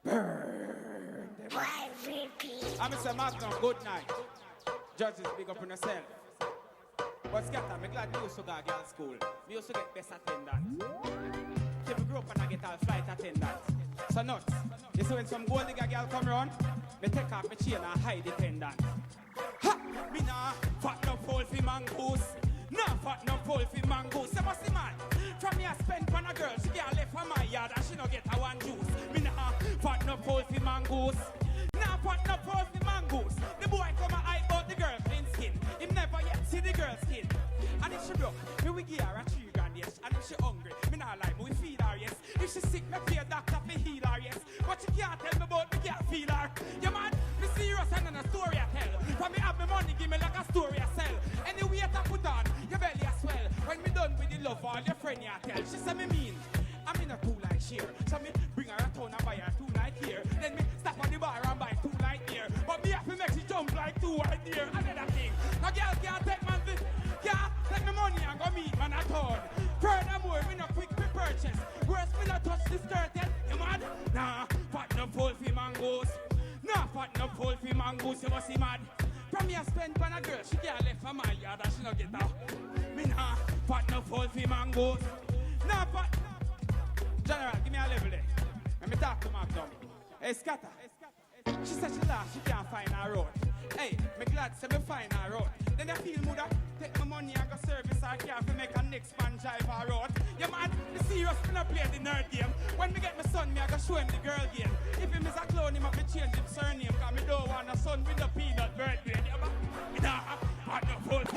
Burn them. Why repeat? I'm Mr. Magnum, good night. Judges, big up on yourself. But scatter, I'm glad you used to go to girls' school. Me used to get best attendant. Till we grew up and I get all flight attendant. So nuts. You see when some gold digger girl come round, me take off my chain and hide the pendant. Ha! Me nah fat no fool fi mangoose. Nah fat no fool fi mangoose. Say what's the man? From me I spend on a girl, she get left from my yard and she no get a one juice. Me nah fat no fool fi mangoose. Nah fat no fool fi mangoose. The boy come a hype about the girl clean skin. Him never yet see the girl skin. And if she broke, me we give her a 3 grand, yes. And if she hungry, me nah lie, me we feed her, yes. If she sick, me pay a doctor fi heal her, yes. But she can't tell me about me can't feel her. You man, me serious and a story I tell. From me have me money, give me like a story I sell. Any weight I put on, your belly I swell. When me done with the love, all your friend ya tell. She say me mean, I'm in a 2 light share. So me bring her a town and buy her 2 light here. Then me stop on the bar and buy 2 light here. But me have to make she jump like 2 right there. Another thing, no girl can't take man this. Can't take me money and go meet man at all. Furthermore, me no quick me purchase. Worse, me no touch this curtain. You mad? Nah, fat no full fi mangoes. Nah, fat no full fi mangoes. You must see mad. From me I spend on a girl, she get left from my yard and she no get out. Me nah, fat no full fi mangoes. Nah, fat. General, give me a level there. Let me talk to Magnum. Hey, scatter. She said she lost, she can't find her road. Hey, me glad say me find her road. Then I feel mood take my money and go service her car to make a next man drive her road. Yeah man, the serious me not play the nerd game. When me get my son, me I go show him the girl game. If him is a clone, him have to change his surname. Cause me don't want a son with a peanut birthday. Yeah man, me nah have no fault.